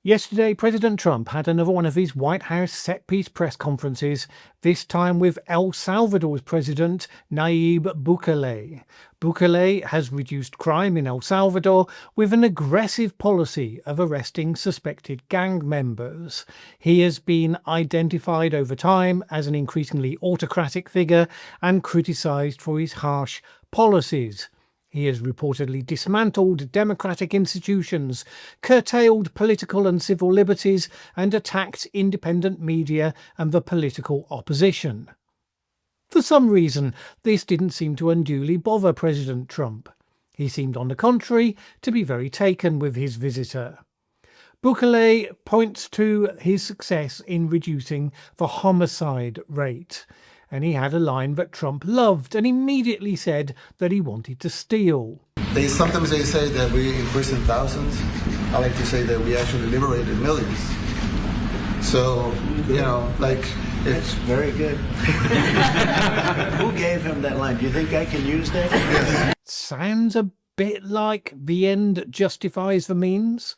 Yesterday, President Trump had another one of his White House set-piece press conferences, this time with El Salvador's president, Nayib Bukele. Bukele has reduced crime in El Salvador with an aggressive policy of arresting suspected gang members. He has been identified over time as an increasingly autocratic figure and criticised for his harsh policies. He has reportedly dismantled democratic institutions, curtailed political and civil liberties, and attacked independent media and the political opposition. For some reason, this didn't seem to unduly bother President Trump. He seemed, on the contrary, to be very taken with his visitor. Bukele points to his success in reducing the homicide rate. And he had a line that Trump loved and immediately said that he wanted to steal. Sometimes they say that we imprisoned thousands. I like to say that we actually liberated millions. So, That's very good. Who gave him that line? Do you think I can use that? Yes. Sounds a bit like the end justifies the means.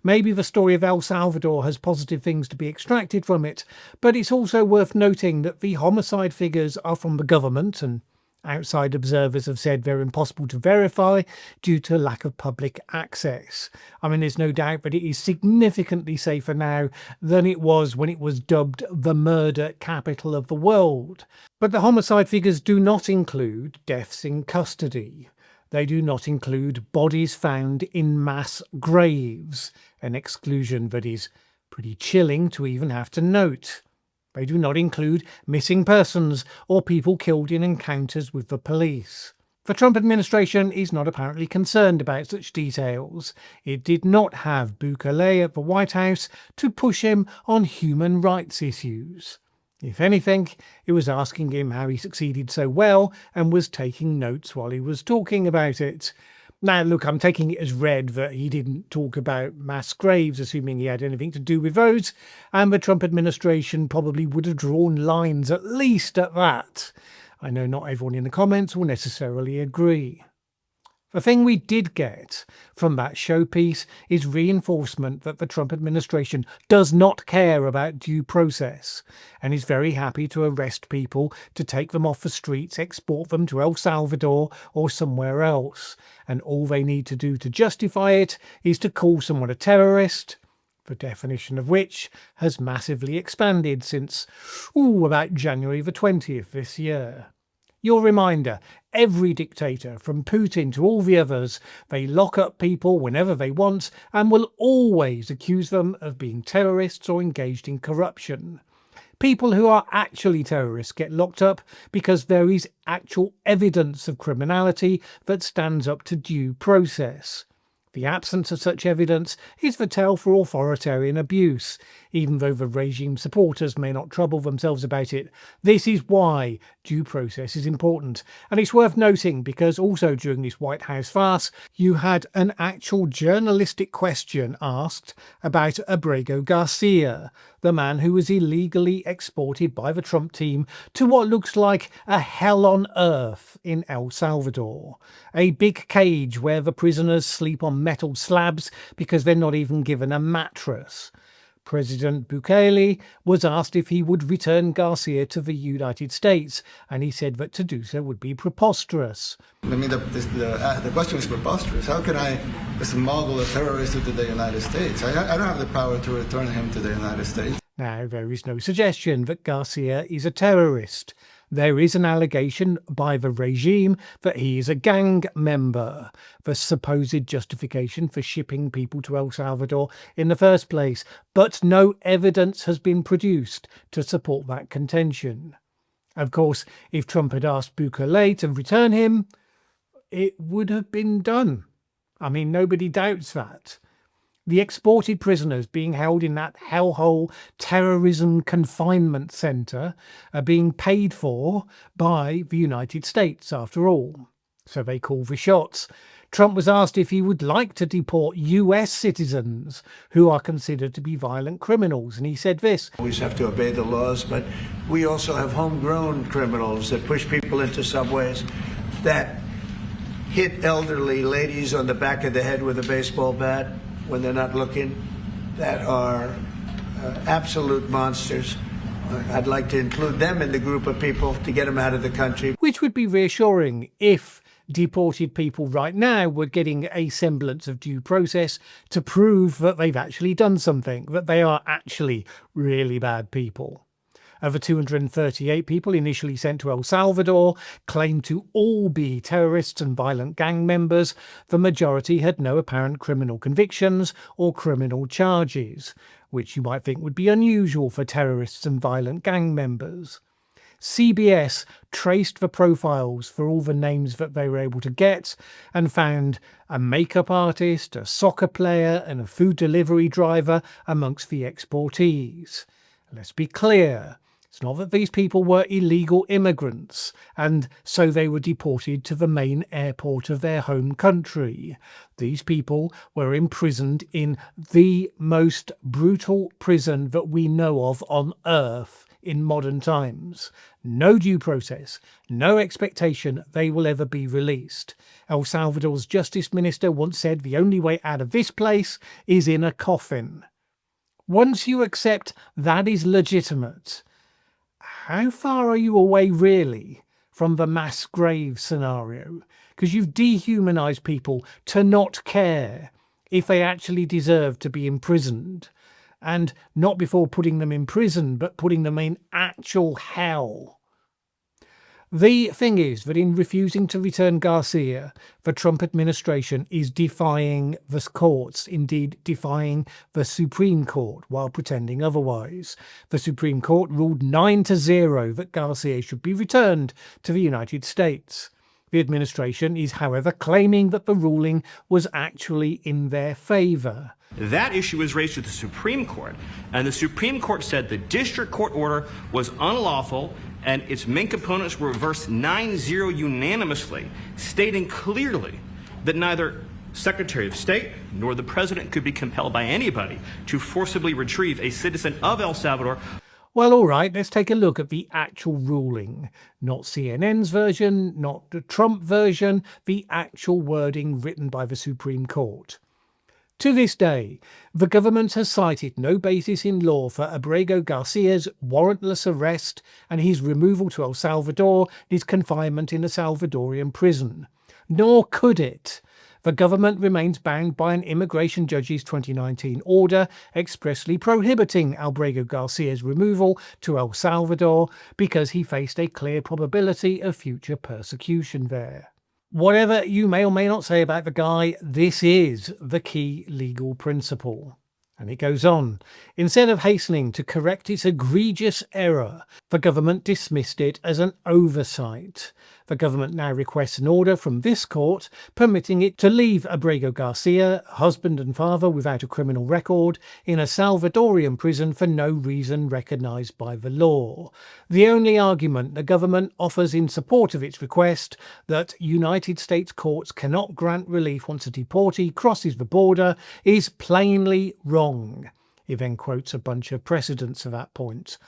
Maybe the story of El Salvador has positive things to be extracted from it, but it's also worth noting that the homicide figures are from the government, and outside observers have said they're impossible to verify due to lack of public access. I mean, there's no doubt that it is significantly safer now than it was when it was dubbed the murder capital of the world. But the homicide figures do not include deaths in custody. They do not include bodies found in mass graves, an exclusion that is pretty chilling to even have to note. They do not include missing persons or people killed in encounters with the police. The Trump administration is not apparently concerned about such details. It did not have Bukele at the White House to push him on human rights issues. If anything, it was asking him how he succeeded so well and was taking notes while he was talking about it. Now, look, I'm taking it as read that he didn't talk about mass graves, assuming he had anything to do with those, and the Trump administration probably would have drawn lines at least at that. I know not everyone in the comments will necessarily agree. The thing we did get from that showpiece is reinforcement that the Trump administration does not care about due process and is very happy to arrest people, to take them off the streets, export them to El Salvador or somewhere else. And all they need to do to justify it is to call someone a terrorist, the definition of which has massively expanded since about January the 20th this year. Your reminder, every dictator, from Putin to all the others, they lock up people whenever they want and will always accuse them of being terrorists or engaged in corruption. People who are actually terrorists get locked up because there is actual evidence of criminality that stands up to due process. The absence of such evidence is the tell for authoritarian abuse, even though the regime supporters may not trouble themselves about it. This is why due process is important, and it's worth noting because also during this White House farce, you had an actual journalistic question asked about Abrego Garcia, the man who was illegally exported by the Trump team to what looks like a hell on earth in El Salvador. A big cage where the prisoners sleep on metal slabs because they're not even given a mattress. President Bukele was asked if he would return Garcia to the United States, and he said that to do so would be preposterous. I mean, the question is preposterous. How can I smuggle a terrorist into the United States? I don't have the power to return him to the United States. Now, there is no suggestion that Garcia is a terrorist. There is an allegation by the regime that he is a gang member, the supposed justification for shipping people to El Salvador in the first place, but no evidence has been produced to support that contention. Of course, if Trump had asked Bukele to return him, it would have been done. I mean, nobody doubts that. The exported prisoners being held in that hellhole terrorism confinement centre are being paid for by the United States, after all. So they call the shots. Trump was asked if he would like to deport US citizens who are considered to be violent criminals, and he said this. We always have to obey the laws, but we also have homegrown criminals that push people into subways, that hit elderly ladies on the back of the head with a baseball bat when they're not looking. that are absolute monsters. I'd like to include them in the group of people to get them out of the country. Which would be reassuring if deported people right now were getting a semblance of due process to prove that they've actually done something, that they are actually really bad people. Of the 238 people initially sent to El Salvador, claimed to all be terrorists and violent gang members, the majority had no apparent criminal convictions or criminal charges, which you might think would be unusual for terrorists and violent gang members. CBS traced the profiles for all the names that they were able to get and found a makeup artist, a soccer player and a food delivery driver amongst the exportees. Let's be clear. It's not that these people were illegal immigrants, and so they were deported to the main airport of their home country. These people were imprisoned in the most brutal prison that we know of on Earth in modern times. No due process, no expectation they will ever be released. El Salvador's justice minister once said the only way out of this place is in a coffin. Once you accept that is legitimate, how far are you away really from the mass grave scenario? Because you've dehumanized people to not care if they actually deserve to be imprisoned. And not before putting them in prison, but putting them in actual hell. The thing is that in refusing to return Garcia, the Trump administration is defying the courts, indeed defying the Supreme Court, while pretending otherwise. The Supreme Court ruled 9-0 that Garcia should be returned to the United States. The administration is, however, claiming that the ruling was actually in their favour. That issue was raised to the Supreme Court, and the Supreme Court said the district court order was unlawful and its main components were reversed 9-0 unanimously, stating clearly that neither Secretary of State nor the President could be compelled by anybody to forcibly retrieve a citizen of El Salvador. Well, all right, let's take a look at the actual ruling. Not CNN's version, not the Trump version, the actual wording written by the Supreme Court. To this day, the government has cited no basis in law for Abrego Garcia's warrantless arrest and his removal to El Salvador and his confinement in a Salvadorian prison. Nor could it. The government remains bound by an immigration judge's 2019 order expressly prohibiting Abrego Garcia's removal to El Salvador because he faced a clear probability of future persecution there. Whatever you may or may not say about the guy, this is the key legal principle. And it goes on. Instead of hastening to correct its egregious error, the government dismissed it as an oversight. The government now requests an order from this court permitting it to leave Abrego Garcia, husband and father without a criminal record, in a Salvadorian prison for no reason recognised by the law. The only argument the government offers in support of its request, that United States courts cannot grant relief once a deportee crosses the border, is plainly wrong. He then quotes a bunch of precedents at that point.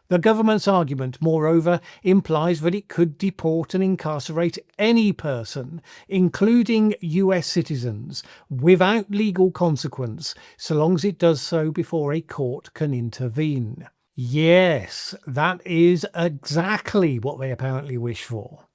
The government's argument, moreover, implies that it could deport and incarcerate any person, including US citizens, without legal consequence, so long as it does so before a court can intervene. Yes, that is exactly what they apparently wish for.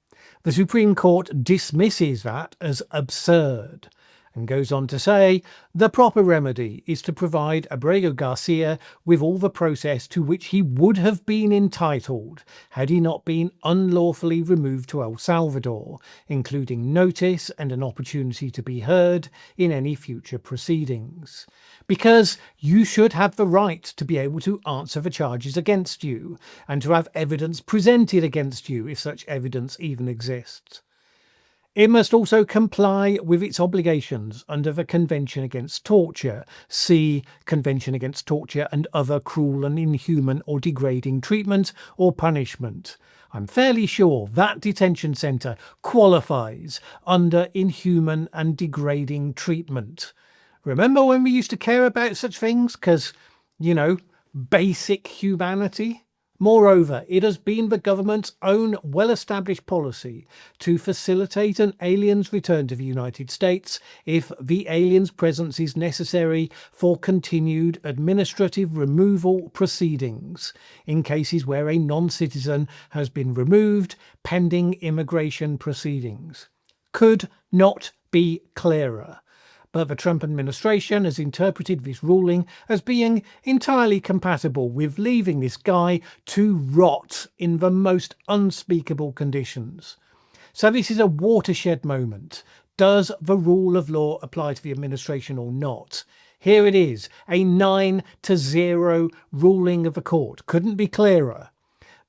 The Supreme Court dismisses that as absurd, and goes on to say, the proper remedy is to provide Abrego Garcia with all the process to which he would have been entitled had he not been unlawfully removed to El Salvador, including notice and an opportunity to be heard in any future proceedings. Because you should have the right to be able to answer the charges against you, and to have evidence presented against you if such evidence even exists. It must also comply with its obligations under the Convention Against Torture, see Convention Against Torture and Other Cruel and Inhuman or Degrading Treatment or Punishment. I'm fairly sure that detention centre qualifies under inhuman and degrading treatment. Remember when we used to care about such things? Because, you know, basic humanity? Moreover, it has been the government's own well-established policy to facilitate an alien's return to the United States if the alien's presence is necessary for continued administrative removal proceedings in cases where a non-citizen has been removed pending immigration proceedings. Could not be clearer. But the Trump administration has interpreted this ruling as being entirely compatible with leaving this guy to rot in the most unspeakable conditions. So this is a watershed moment. Does the rule of law apply to the administration or not? Here it is, a 9-0 ruling of the court. Couldn't be clearer.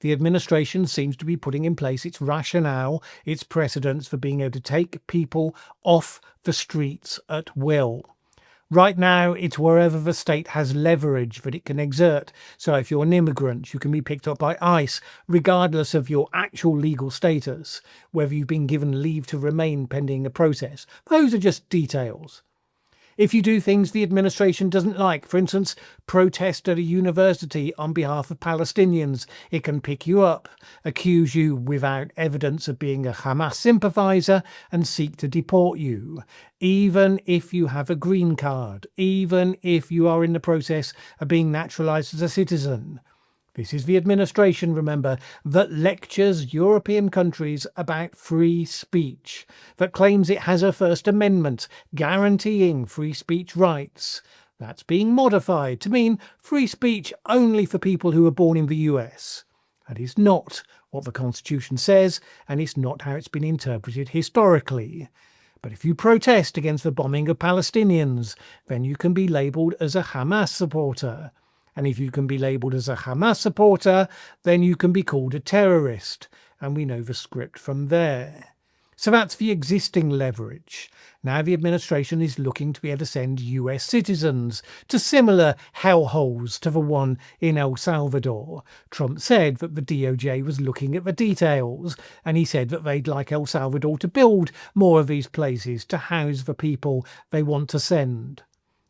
The administration seems to be putting in place its rationale, its precedents for being able to take people off the streets at will. Right now, it's wherever the state has leverage that it can exert. So if you're an immigrant, you can be picked up by ICE, regardless of your actual legal status, whether you've been given leave to remain pending a process. Those are just details. If you do things the administration doesn't like, for instance, protest at a university on behalf of Palestinians, it can pick you up, accuse you without evidence of being a Hamas sympathiser and seek to deport you, even if you have a green card, even if you are in the process of being naturalised as a citizen. This is the administration, remember, that lectures European countries about free speech, that claims it has a First Amendment guaranteeing free speech rights. That's being modified to mean free speech only for people who are born in the US. That is not what the Constitution says, and it's not how it's been interpreted historically. But if you protest against the bombing of Palestinians, then you can be labelled as a Hamas supporter. And if you can be labelled as a Hamas supporter, then you can be called a terrorist. And we know the script from there. So that's the existing leverage. Now the administration is looking to be able to send US citizens to similar hellholes to the one in El Salvador. Trump said that the DOJ was looking at the details, and he said that they'd like El Salvador to build more of these places to house the people they want to send.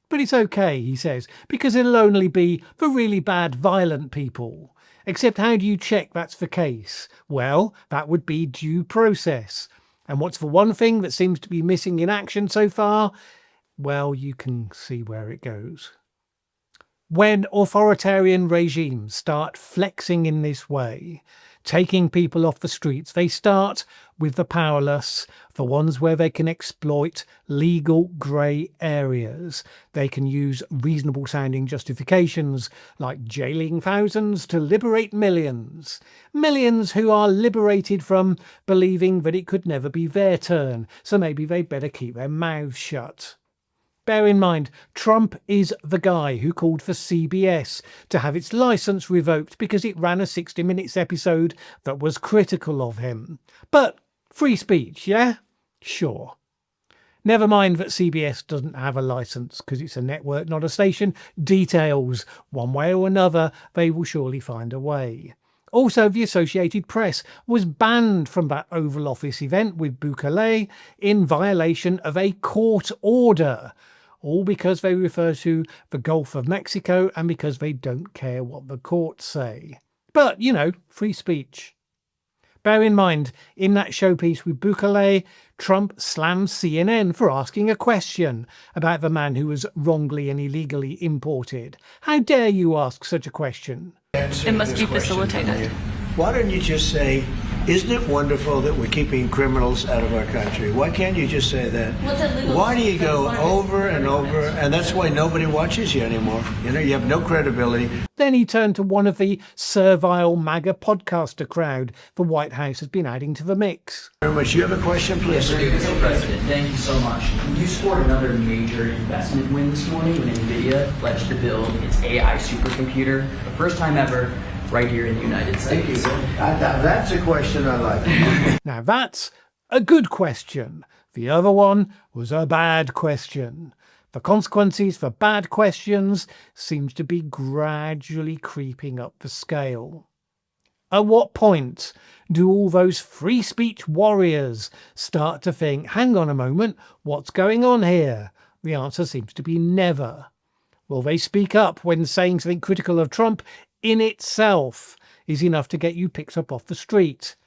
But it's okay, he says, because it'll only be for really bad, violent people. Except how do you check that's the case? Well, that would be due process. And what's the one thing that seems to be missing in action so far? Well, you can see where it goes. When authoritarian regimes start flexing in this way, taking people off the streets, they start with the powerless, the ones where they can exploit legal grey areas. They can use reasonable sounding justifications like jailing thousands to liberate millions. Millions who are liberated from believing that it could never be their turn, so maybe they'd better keep their mouths shut. Bear in mind, Trump is the guy who called for CBS to have its licence revoked because it ran a 60 Minutes episode that was critical of him. But free speech, yeah? Sure. Never mind that CBS doesn't have a licence because it's a network, not a station. Details. One way or another, they will surely find a way. Also, the Associated Press was banned from that Oval Office event with Bukele in violation of a court order. All because they refer to the Gulf of Mexico and because they don't care what the courts say. But, you know, free speech. Bear in mind, in that showpiece with Bukele, Trump slammed CNN for asking a question about the man who was wrongly and illegally imported. How dare you ask such a question? It must be facilitated. Why don't you just say, isn't it wonderful that we're keeping criminals out of our country? Why can't you just say that? Why do you go over and over? And that's why nobody watches you anymore. You know, you have no credibility. Then he turned to one of the servile MAGA podcaster crowd the White House has been adding to the mix. Very much. You have a question, please? Yes, Mr. President, thank you so much. You scored another major investment win this morning when NVIDIA pledged to build its AI supercomputer, the first time ever, right here in the United States. Thank you. That's a question I like. Now that's a good question. The other one was a bad question. The consequences for bad questions seems to be gradually creeping up the scale. At what point do all those free speech warriors start to think, hang on a moment, what's going on here? The answer seems to be never. Will they speak up when saying something critical of Trump in itself is enough to get you picked up off the street.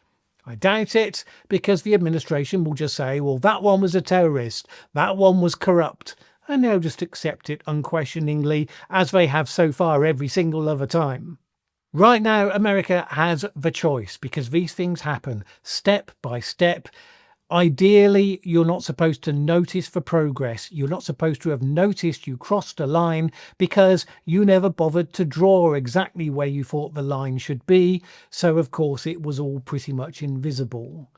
I doubt it, because the administration will just say, well, that one was a terrorist, that one was corrupt, and they'll just accept it unquestioningly, as they have so far every single other time. Right now, America has the choice, because these things happen step by step. Ideally, you're not supposed to notice the progress. You're not supposed to have noticed you crossed a line because you never bothered to draw exactly where you thought the line should be. So, of course, it was all pretty much invisible.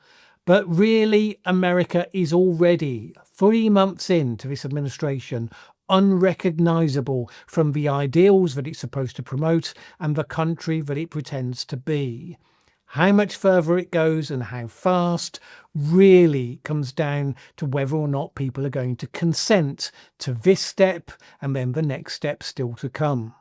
But really, America is already 3 months into this administration unrecognizable from the ideals that it's supposed to promote and the country that it pretends to be. How much further it goes and how fast really comes down to whether or not people are going to consent to this step and then the next step still to come.